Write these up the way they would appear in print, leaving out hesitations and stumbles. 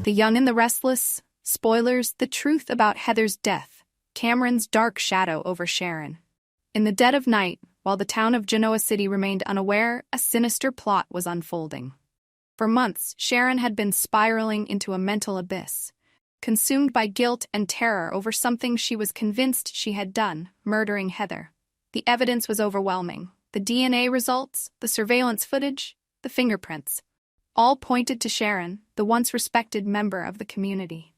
The Young and the Restless. Spoilers, the truth about Heather's death. Cameron's dark shadow over Sharon. In the dead of night, while the town of Genoa City remained unaware, a sinister plot was unfolding. For months, Sharon had been spiraling into a mental abyss, consumed by guilt and terror over something she was convinced she had done, murdering Heather. The evidence was overwhelming. The DNA results, the surveillance footage, the fingerprints. All pointed to Sharon, the once respected member of the community.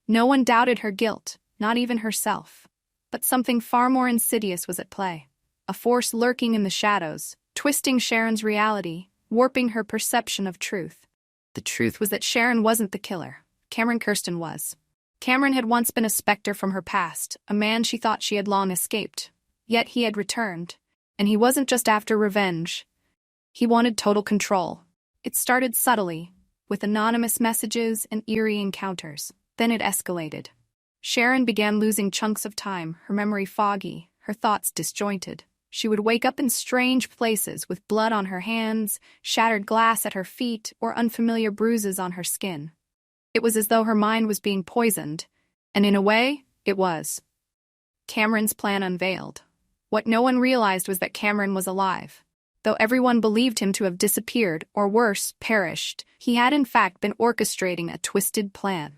No one doubted her guilt, not even herself. But something far more insidious was at play. A force lurking in the shadows, twisting Sharon's reality, warping her perception of truth. The truth was that Sharon wasn't the killer. Cameron Kirsten was. Cameron had once been a specter from her past, a man she thought she had long escaped. Yet he had returned. And he wasn't just after revenge. He wanted total control. It started subtly, with anonymous messages and eerie encounters. Then it escalated. Sharon began losing chunks of time, her memory foggy, her thoughts disjointed. She would wake up in strange places with blood on her hands, shattered glass at her feet, or unfamiliar bruises on her skin. It was as though her mind was being poisoned, and in a way, it was. Cameron's plan unveiled. What no one realized was that Cameron was alive. Though everyone believed him to have disappeared, or worse, perished, he had in fact been orchestrating a twisted plan.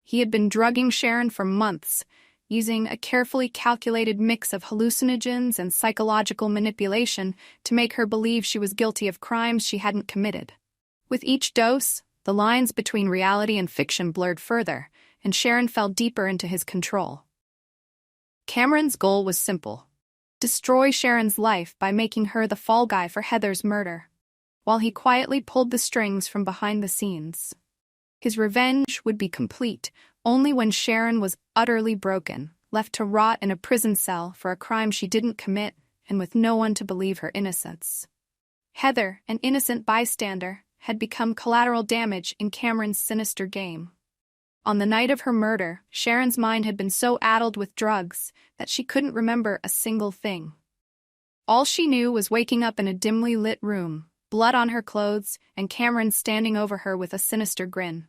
He had been drugging Sharon for months, using a carefully calculated mix of hallucinogens and psychological manipulation to make her believe she was guilty of crimes she hadn't committed. With each dose, the lines between reality and fiction blurred further, and Sharon fell deeper into his control. Cameron's goal was simple: destroy Sharon's life by making her the fall guy for Heather's murder, while he quietly pulled the strings from behind the scenes. His revenge would be complete only when Sharon was utterly broken, left to rot in a prison cell for a crime she didn't commit, and with no one to believe her innocence. Heather, an innocent bystander, had become collateral damage in Cameron's sinister game. On the night of her murder, Sharon's mind had been so addled with drugs that she couldn't remember a single thing. All she knew was waking up in a dimly lit room, blood on her clothes, and Cameron standing over her with a sinister grin.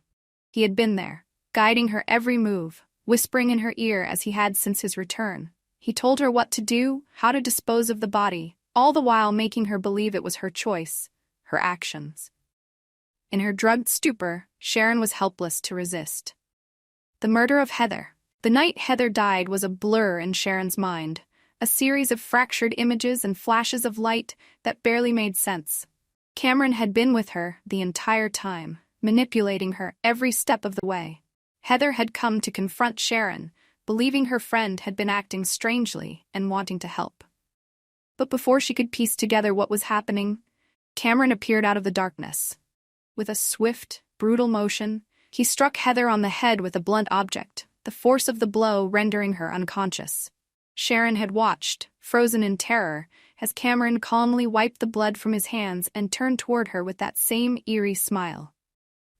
He had been there, guiding her every move, whispering in her ear as he had since his return. He told her what to do, how to dispose of the body, all the while making her believe it was her choice, her actions. In her drugged stupor, Sharon was helpless to resist. The murder of Heather. The night Heather died was a blur in Sharon's mind, a series of fractured images and flashes of light that barely made sense. Cameron had been with her the entire time, manipulating her every step of the way. Heather had come to confront Sharon, believing her friend had been acting strangely and wanting to help. But before she could piece together what was happening, Cameron appeared out of the darkness. With a swift, brutal motion, he struck Heather on the head with a blunt object, the force of the blow rendering her unconscious. Sharon had watched, frozen in terror, as Cameron calmly wiped the blood from his hands and turned toward her with that same eerie smile.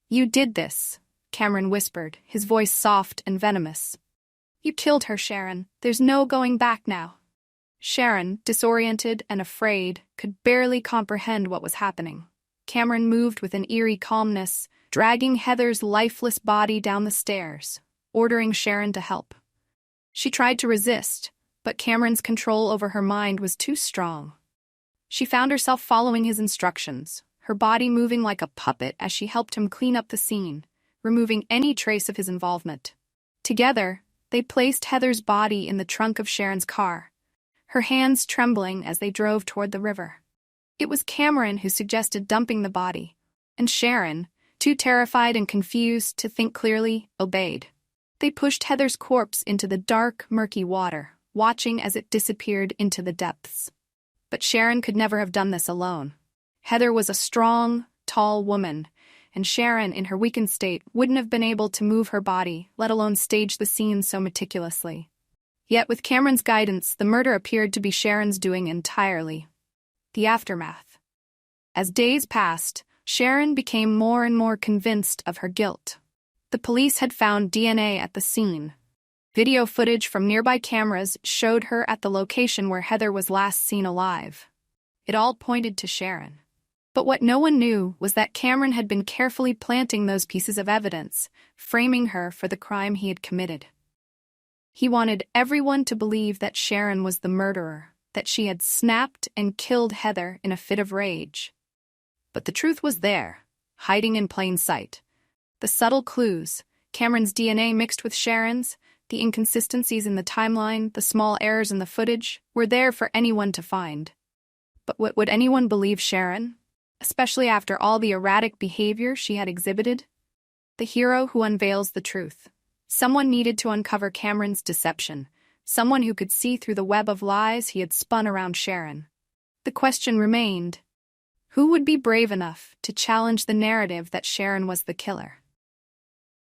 "You did this," Cameron whispered, his voice soft and venomous. "You killed her, Sharon. There's no going back now." Sharon, disoriented and afraid, could barely comprehend what was happening. Cameron moved with an eerie calmness, dragging Heather's lifeless body down the stairs, ordering Sharon to help. She tried to resist, but Cameron's control over her mind was too strong. She found herself following his instructions, her body moving like a puppet as she helped him clean up the scene, removing any trace of his involvement. Together, they placed Heather's body in the trunk of Sharon's car, her hands trembling as they drove toward the river. It was Cameron who suggested dumping the body, and Sharon, too terrified and confused to think clearly, obeyed. They pushed Heather's corpse into the dark, murky water, watching as it disappeared into the depths. But Sharon could never have done this alone. Heather was a strong, tall woman, and Sharon, in her weakened state, wouldn't have been able to move her body, let alone stage the scene so meticulously. Yet with Cameron's guidance, the murder appeared to be Sharon's doing entirely. The aftermath. As days passed, Sharon became more and more convinced of her guilt. The police had found DNA at the scene. Video footage from nearby cameras showed her at the location where Heather was last seen alive. It all pointed to Sharon. But what no one knew was that Cameron had been carefully planting those pieces of evidence, framing her for the crime he had committed. He wanted everyone to believe that Sharon was the murderer, that she had snapped and killed Heather in a fit of rage. But the truth was there, hiding in plain sight. The subtle clues, Cameron's DNA mixed with Sharon's, the inconsistencies in the timeline, the small errors in the footage, were there for anyone to find. But would anyone believe Sharon? Especially after all the erratic behavior she had exhibited? The hero who unveils the truth. Someone needed to uncover Cameron's deception, someone who could see through the web of lies he had spun around Sharon. The question remained, who would be brave enough to challenge the narrative that Sharon was the killer?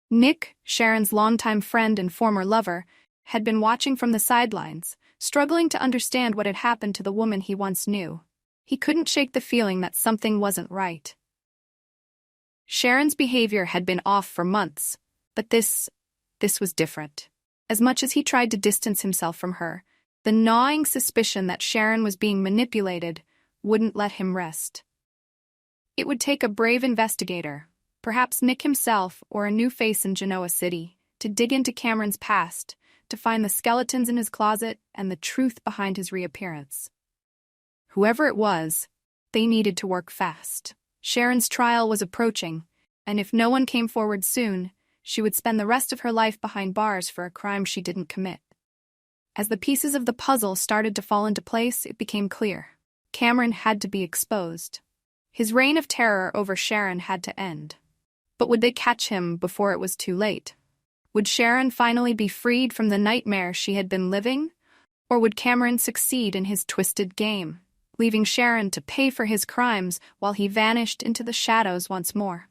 Nick, Sharon's longtime friend and former lover, had been watching from the sidelines, struggling to understand what had happened to the woman he once knew. He couldn't shake the feeling that something wasn't right. Sharon's behavior had been off for months, but this was different. As much as he tried to distance himself from her, the gnawing suspicion that Sharon was being manipulated wouldn't let him rest. It would take a brave investigator, perhaps Nick himself or a new face in Genoa City, to dig into Cameron's past, to find the skeletons in his closet and the truth behind his reappearance. Whoever it was, they needed to work fast. Sharon's trial was approaching, and if no one came forward soon, she would spend the rest of her life behind bars for a crime she didn't commit. As the pieces of the puzzle started to fall into place, it became clear. Cameron had to be exposed. His reign of terror over Sharon had to end. But would they catch him before it was too late? Would Sharon finally be freed from the nightmare she had been living? Or would Cameron succeed in his twisted game, leaving Sharon to pay for his crimes while he vanished into the shadows once more?